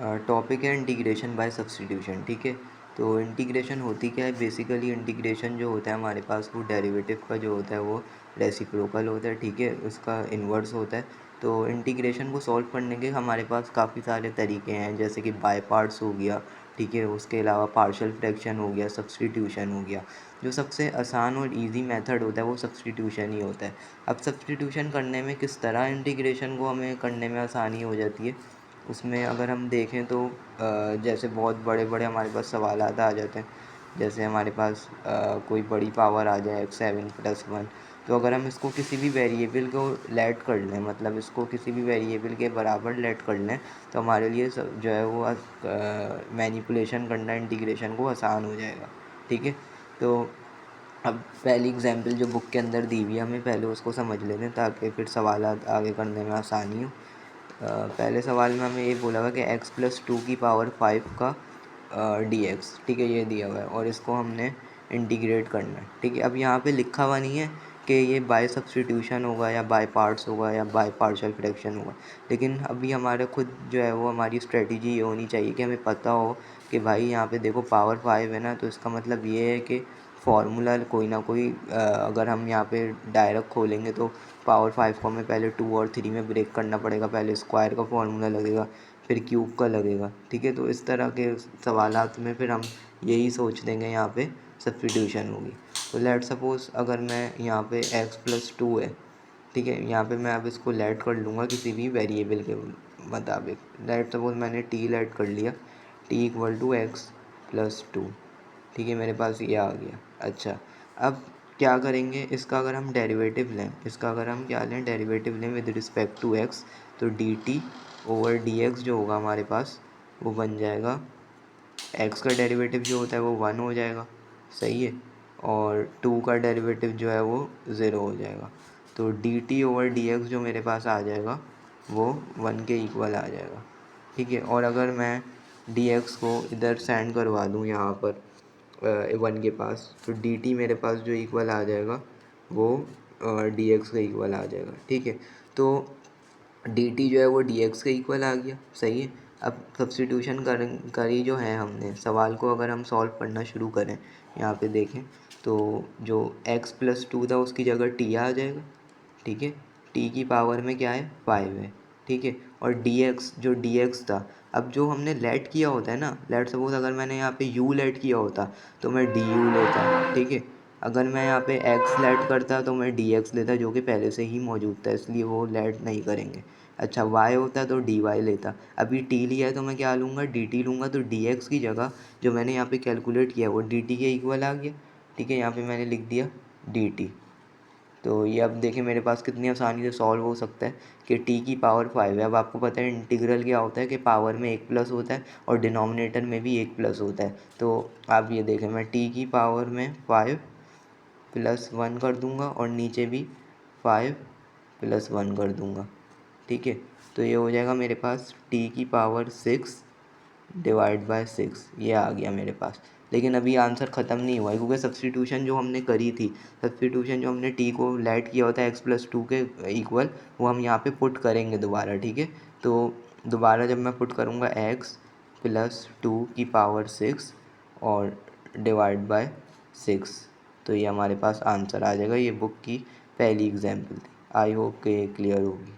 Topic है integration by substitution. ठीक है, तो इंटीग्रेशन होती क्या है? बेसिकली इंटीग्रेशन जो होता है हमारे पास, वो डेरिवेटिव का जो होता है वो रेसिप्रोकल होता है। ठीक है, उसका इन्वर्स होता है। तो इंटीग्रेशन को सॉल्व करने के हमारे पास काफ़ी सारे तरीके हैं, जैसे कि बाय पार्ट्स हो गया। ठीक है, उसके अलावा पार्शियल फ्रैक्शन हो गया, सब्स्टिट्यूशन हो गया। जो सबसे आसान और इजी मेथड होता है वो सब्स्टिट्यूशन ही होता है। अब सब्स्टिट्यूशन करने में किस तरह इंटीग्रेशन को हमें करने में आसानी हो जाती है, उसमें अगर हम देखें तो जैसे बहुत बड़े बड़े हमारे पास सवालात आ जाते हैं। जैसे हमारे पास कोई बड़ी पावर आ जाए x7+1, तो अगर हम इसको किसी भी वेरिएबल को लेट कर लें, मतलब इसको किसी भी वेरिएबल के बराबर लेट कर लें, तो हमारे लिए जो है वो मैनिपुलेशन करना इंटीग्रेशन को आसान हो जाएगा। ठीक है, तो अब पहली एग्जांपल जो बुक के अंदर दी हुई है, हमें पहले उसको समझ लेते हैं ताकि फिर सवालात आगे करने में आसानी हो। पहले सवाल में हमें ये बोला हुआ कि x+2 की पावर 5 का dx। ठीक है, ये दिया हुआ है और इसको हमने इंटीग्रेट करना है। ठीक है, अब यहाँ पे लिखा हुआ नहीं है कि ये बाय सब्स्टिट्यूशन होगा या बाय पार्ट्स होगा या बाय पार्शियल फ्रैक्शन होगा, लेकिन अभी हमारे खुद जो है वो हमारी स्ट्रेटजी ये होनी चाहिए कि हमें पता हो कि भाई यहाँ पे देखो पावर 5 है ना, तो इसका मतलब ये है कि फार्मूला कोई ना कोई अगर हम यहाँ पे डायरेक्ट खोलेंगे तो पावर 5 को हमें पहले 2 और 3 में ब्रेक करना पड़ेगा। पहले स्क्वायर का फार्मूला लगेगा, फिर क्यूब का लगेगा। ठीक है, तो इस तरह के सवालात में फिर हम यही सोच देंगे यहाँ पे सब्स्टिट्यूशन होगी। तो लेट सपोज़ अगर मैं यहाँ पे x+2 है। ठीक है, यहाँ पे मैं अब इसको लेट कर लूँगा किसी भी वेरिएबल के मुताबिक। लेट सपोज़ मैंने t लेट कर लिया, t=x+2। ठीक है, मेरे पास ये आ गया। अच्छा, अब क्या करेंगे इसका? अगर हम डेरिवेटिव लें, इसका अगर हम क्या लें, डेरिवेटिव लें विद रिस्पेक्ट टू x, तो dt/dx जो होगा हमारे पास वो बन जाएगा, x का डेरिवेटिव जो होता है वो 1 हो जाएगा। सही है, और 2 का डेरिवेटिव जो है वो 0 हो जाएगा। तो dt/dx जो मेरे पास आ जाएगा वो 1 के इक्वल आ जाएगा। ठीक है, और अगर मैं dx को इधर सेंड करवा दूँ यहाँ पर 1 के पास, तो dt मेरे पास जो इक्वल आ जाएगा वो dx के इक्वल आ जाएगा। ठीक है, तो dt जो है वो dx के इक्वल आ गया। सही है, अब सब्स्टिट्यूशन करी जो है हमने, सवाल को अगर हम सॉल्व करना शुरू करें, यहाँ पे देखें तो जो x+2 था उसकी जगह t आ जाएगा। ठीक है, t की पावर में क्या है, 5 है। ठीक है, और जो dx था, अब जो हमने लेट किया होता है ना, लेट सपोज अगर मैंने यहाँ पे u लेट किया होता तो मैं du लेता। ठीक है, अगर मैं यहाँ पे x लेट करता तो मैं dx लेता, जो कि पहले से ही मौजूद था, इसलिए वो लेट नहीं करेंगे। अच्छा, y होता तो dy लेता। अभी t लिया है तो मैं क्या लूँगा, dt लूँगा। तो dx की जगह जो मैंने यहाँ पे कैलकुलेट किया वो dt के इक्वल आ गया। ठीक है, यहाँ पे मैंने लिख दिया dt। तो ये अब देखिए मेरे पास कितनी आसानी से सॉल्व हो सकता है कि t की पावर 5 है। अब आपको पता है इंटीग्रल क्या होता है कि पावर में एक प्लस होता है और डिनोमिनेटर में भी एक प्लस होता है। तो आप ये देखें, मैं t की पावर में 5+1 कर दूंगा और नीचे भी 5+1 कर दूंगा। ठीक है, तो ये हो जाएगा मेरे पास t की पावर 6/6, ये आ गया मेरे पास। लेकिन अभी आंसर ख़त्म नहीं हुआ है, क्योंकि सब्स्टिट्यूशन जो हमने करी थी, सब्स्टिट्यूशन जो हमने t को लेट किया होता है x+2 के इक्वल, वो हम यहाँ पे पुट करेंगे दोबारा। ठीक है, तो दोबारा जब मैं पुट करूँगा x+2 की पावर 6 और डिवाइड बाय 6, तो ये हमारे पास आंसर आ जाएगा। ये बुक की पहली एग्जाम्पल थी। आई होप कि क्लियर होगी।